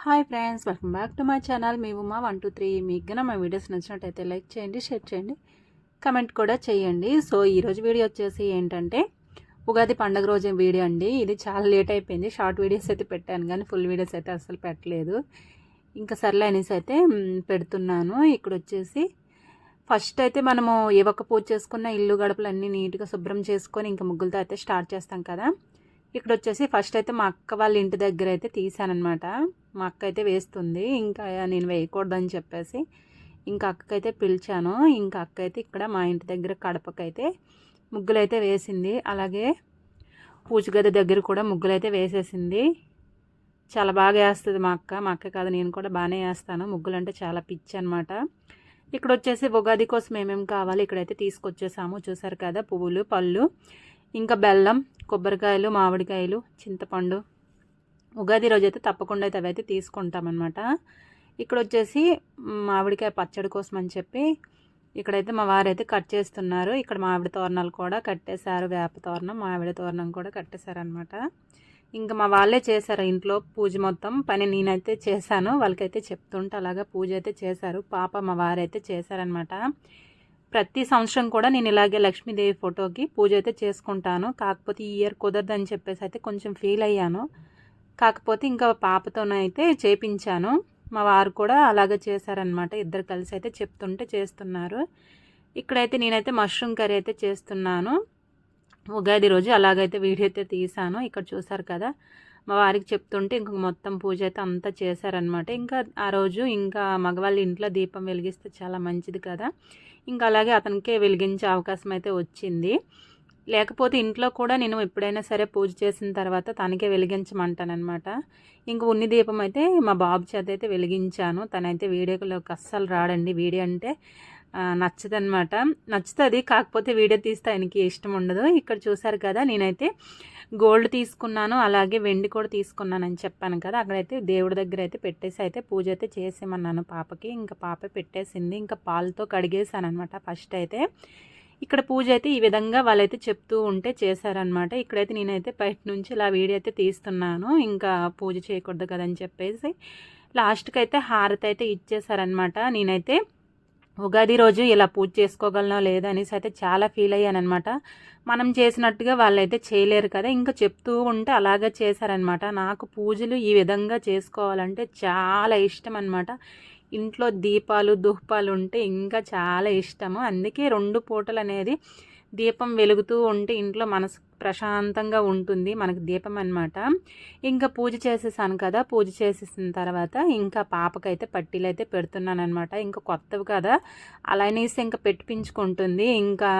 Hi friends, welcome back to my channel. మీ ఉమా 123. మీకు గన మా వీడియోస్ నచ్చినట్టయితే లైక్ చేయండి, షేర్ చేయండి, కమెంట్ కూడా చేయండి. సో ఈరోజు వీడియో వచ్చేసి ఏంటంటే ఉగాది పండుగ రోజు వీడియో అండి. ఇది చాలా లేట్ అయిపోయింది. షార్ట్ వీడియోస్ అయితే పెట్టాను కానీ ఫుల్ వీడియోస్ అయితే అసలు పెట్టలేదు. ఇంకా సర్లే అనేసి అయితే పెడుతున్నాను. ఇక్కడ వచ్చేసి ఫస్ట్ అయితే మనము ఏ ఒక్క పూజ చేసుకున్న ఇల్లు గడపలన్నీ నీట్గా శుభ్రం చేసుకొని ఇంకా ముగ్గులతో అయితే స్టార్ట్ చేస్తాం కదా. ఇక్కడ వచ్చేసి ఫస్ట్ అయితే మా అక్క వాళ్ళ ఇంటి దగ్గర అయితే తీసానమాట. మా అక్క అయితే వేస్తుంది, ఇంకా నేను వేయకూడదని చెప్పేసి ఇంకా అక్కకైతే పిలిచాను. ఇంకా అక్క అయితే ఇక్కడ మా ఇంటి దగ్గర కడపకైతే ముగ్గులు అయితే వేసింది. అలాగే పూజ గది దగ్గర కూడా ముగ్గులు అయితే వేసేసింది. చాలా బాగా వేస్తుంది మా అక్క కాదు, నేను కూడా బాగానే వేస్తాను. ముగ్గులు అంటే చాలా పిచ్చి అనమాట. ఇక్కడ వచ్చేసి ఉగాది కోసం ఏమేమి కావాలి ఇక్కడైతే తీసుకొచ్చేసాము. చూసారు కదా, పువ్వులు, పళ్ళు, ఇంకా బెల్లం, కొబ్బరికాయలు, మామిడికాయలు, చింతపండు. ఉగాది రోజు అయితే తప్పకుండా అయితే అవైతే తీసుకుంటామన్నమాట. ఇక్కడ వచ్చేసి మామిడికాయ పచ్చడి కోసం అని చెప్పి ఇక్కడైతే మా వారైతే కట్ చేస్తున్నారు. ఇక్కడ మామిడి తోరణాలు కూడా కట్టేశారు, వేప తోరణం, మామిడి తోరణం కూడా కట్టేశారనమాట. ఇంకా మా వాళ్ళే చేశారు ఇంట్లో పూజ మొత్తం పని. నేనైతే చేశాను, వాళ్ళకైతే చెప్తుంటే అలాగా పూజ అయితే చేశారు. పాప మా వారైతే చేశారనమాట. ప్రతి సంవత్సరం కూడా నేను ఇలాగే లక్ష్మీదేవి ఫోటోకి పూజ అయితే చేసుకుంటాను. కాకపోతే ఈ ఇయర్ కుదరదని చెప్పేసి అయితే కొంచెం ఫీల్ అయ్యాను. కాకపోతే ఇంకా పాపతోనైతే చేపించాను. మా వారు కూడా అలాగే చేశారనమాట. ఇద్దరు కలిసి అయితే చెప్తుంటే చేస్తున్నారు. ఇక్కడైతే నేనైతే మష్రూమ్ కర్రీ అయితే చేస్తున్నాను ఉగాది రోజు. అలాగైతే వీడియో అయితే తీసాను. ఇక్కడ చూసారు కదా, మా వారికి చెప్తుంటే ఇంక మొత్తం పూజ అయితే అంతా చేశారనమాట. ఇంకా ఆ రోజు ఇంకా మగవాళ్ళ ఇంట్లో దీపం వెలిగిస్తే చాలా మంచిది కదా. ఇంకా అలాగే అతనికే వెలిగించే అవకాశం అయితే వచ్చింది. లేకపోతే ఇంట్లో కూడా నేను ఎప్పుడైనా సరే పూజ చేసిన తర్వాత తనకే వెలిగించమంటానమాట. ఇంక ఉన్ని దీపం అయితే మా బాబు చేత అయితే వెలిగించాను. తనైతే వీడియోలోకి అస్సలు రాడండి. వీడియో అంటే నచ్చదనమాట. నచ్చుతుంది, కాకపోతే వీడియో తీస్తే ఆయనకి ఇష్టం ఉండదు. ఇక్కడ చూసారు కదా, నేనైతే గోల్డ్ తీసుకున్నాను, అలాగే వెండి కూడా తీసుకున్నానని చెప్పాను కదా. అక్కడైతే దేవుడి దగ్గర అయితే పెట్టేసి అయితే పూజ అయితే చేసేమన్నాను పాపకి. ఇంకా పాప పెట్టేసింది. ఇంకా పాలతో కడిగేసాను అనమాట ఫస్ట్ అయితే. ఇక్కడ పూజ అయితే ఈ విధంగా వాళ్ళైతే చెప్తూ ఉంటే చేశారనమాట. ఇక్కడైతే నేనైతే బయట నుంచి ఇలా వీడియో అయితే తీస్తున్నాను. ఇంకా పూజ చేయకూడదు కదని చెప్పేసి లాస్ట్కి అయితే హారతి అయితే ఇచ్చేసారనమాట. నేనైతే ఉగాది రోజు ఇలా పూజ చేసుకోగలనో లేదా అనేసి అయితే చాలా ఫీల్ అయ్యానమాట. మనం చేసినట్టుగా వాళ్ళైతే చేయలేరు కదా. ఇంకా చెప్తూ ఉంటే అలాగే చేశారనమాట. నాకు పూజలు ఈ విధంగా చేసుకోవాలంటే చాలా ఇష్టం అనమాట. ఇంట్లో దీపాలు, ధూపాలు ఉంటే ఇంకా చాలా ఇష్టము. అందుకే 2 పూటలు అనేది దీపం వెలుగుతూ ఉంటే ఇంట్లో మనసు ప్రశాంతంగా ఉంటుంది. మనకు దీపం అనమాట. ఇంకా పూజ చేసేసాను కదా. పూజ చేసేసిన తర్వాత ఇంకా పాపకైతే పట్టీలు అయితే పెడుతున్నాను అనమాట. ఇంకా కొత్తవి కదా, అలానేసి ఇంకా పెట్టించుకుంటుంది. ఇంకా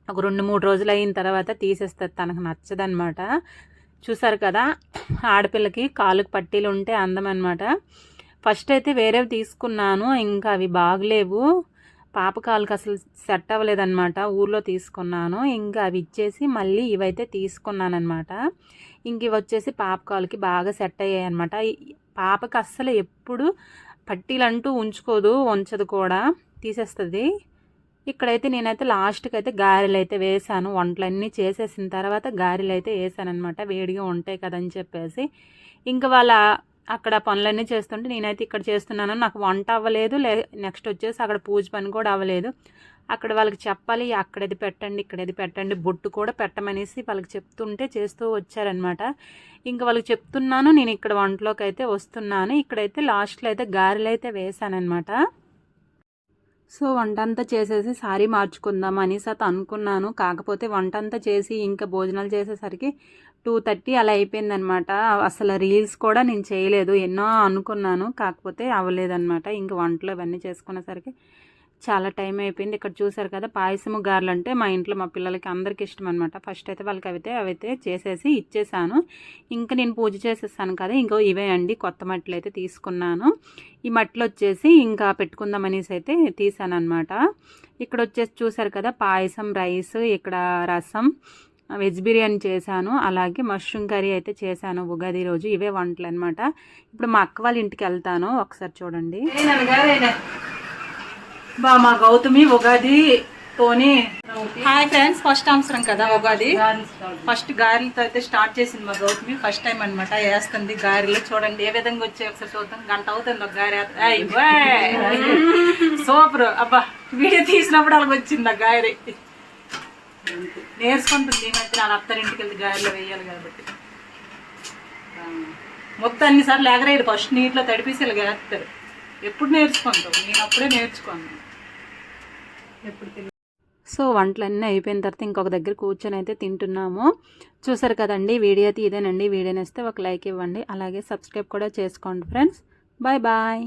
ఒక 2-3 రోజులు అయిన తర్వాత తీసేస్తుంది, తనకు నచ్చదనమాట. చూసారు కదా, ఆడపిల్లకి కాలుకి పట్టీలు ఉంటే అందం అనమాట. ఫస్ట్ అయితే వేరేవి తీసుకున్నాను, ఇంకా అవి బాగలేవు. పాప కాలుకి అసలు సెట్ అవ్వలేదన్నమాట. ఊర్లో తీసుకున్నాను. ఇంకా అవి ఇచ్చేసి మళ్ళీ ఇవైతే తీసుకున్నానమాట. ఇంక ఇవి వచ్చేసి పాప కాలుకి బాగా సెట్ అయ్యాయి అనమాట. పాపకి అస్సలు ఎప్పుడు పట్టీలు అంటూ ఉంచదు కూడా, తీసేస్తుంది. ఇక్కడైతే నేనైతే లాస్ట్కి అయితే గారెలు అయితే వేసాను. వంటలన్నీ చేసేసిన తర్వాత గారెలు అయితే వేసాను అనమాట. వేడిగా ఉంటాయి కదని చెప్పేసి ఇంకా వాళ్ళ అక్కడ పనులన్నీ చేస్తుంటే నేనైతే ఇక్కడ చేస్తున్నాను. నాకు వంట అవ్వలేదు. నెక్స్ట్ వచ్చేసి అక్కడ పూజ పని కూడా అవ్వలేదు. అక్కడ వాళ్ళకి చెప్పాలి, అక్కడది పెట్టండి, ఇక్కడది పెట్టండి, బొట్టు కూడా పెట్టమనేసి వాళ్ళకి చెప్తుంటే చేస్తూ వచ్చారనమాట. ఇంకా వాళ్ళకి చెప్తున్నాను, నేను ఇక్కడ వంటలోకి అయితే వస్తున్నాను. ఇక్కడైతే లాస్ట్లో అయితే గారెలు అయితే వేసానమాట. సో వంట అంతా చేసేసి సారీ మార్చుకుందాం అనేసి అయితే అనుకున్నాను. కాకపోతే వంట అంతా చేసి ఇంకా భోజనాలు చేసేసరికి 2:30 అలా అయిపోయిందనమాట. అసలు రీల్స్ కూడా నేను చేయలేదు. ఎన్నో అనుకున్నాను, కాకపోతే అవ్వలేదన్నమాట. ఇంకా వంటలు ఇవన్నీ చేసుకునేసరికి చాలా టైం అయిపోయింది. ఇక్కడ చూసారు కదా, పాయసము గారెలు అంటే మా ఇంట్లో మా పిల్లలకి అందరికీ ఇష్టం అనమాట. ఫస్ట్ అయితే వాళ్ళకి అవైతే చేసేసి ఇచ్చేసాను. ఇంకా నేను పూజ చేసేసాను కదా. ఇంకో ఇవే అండి, కొత్త మట్టలు అయితే తీసుకున్నాను. ఈ మట్టలు వచ్చేసి ఇంకా పెట్టుకుందాం అనేసి అయితే తీసాను అనమాట. ఇక్కడ వచ్చేసి చూసారు కదా, పాయసం, రైస్, ఇక్కడ రసం, వెజ్ బిర్యానీ చేశాను. అలాగే మష్రూమ్ కర్రీ అయితే చేశాను ఉగాది రోజు. ఇవే వంటలు అనమాట. ఇప్పుడు మా అక్క వాళ్ళ ఇంటికి వెళ్తాను, ఒకసారి చూడండి. మా గౌతమి ఉగాదితోని హాయ్ ఫ్రెండ్స్, ఫస్ట్ అవసరం కదా ఉగాది. ఫస్ట్ గారెలతో అయితే స్టార్ట్ చేసింది మా గౌతమి. ఫస్ట్ టైం అనమాట వేస్తుంది గారెలు. చూడండి ఏ విధంగా వచ్చి ఒకసారి చూద్దాం. గంట అవుతుంది ఒక గారె. సూపర్. అబ్బా వీడియో తీసినప్పుడు అలాగ వచ్చింది ఆ గారె. నేర్చుకుంటుంది ఈ మధ్య వాళ్ళ అత్తారింటికి వెళ్తే గారెలో వేయాలి కాబట్టి. మొత్తం అన్నిసార్లు ఎగరేది. ఫస్ట్ నీటిలో తడిపేసి ఇలా వేస్తారు. ఎప్పుడు నేర్చుకుంటావు? నేను అప్పుడే నేర్చుకున్నాను. ఎప్పుడు సో వంటలన్నీ అయిపోయిన తర్వాత ఇంకొక దగ్గర కూర్చొని అయితే తింటున్నాము. చూసారు కదండి, వీడియో అయితే ఇదేనండి. వీడియో నేస్తే ఒక లైక్ ఇవ్వండి, అలాగే సబ్స్క్రైబ్ కూడా చేసుకోండి ఫ్రెండ్స్. Bye bye.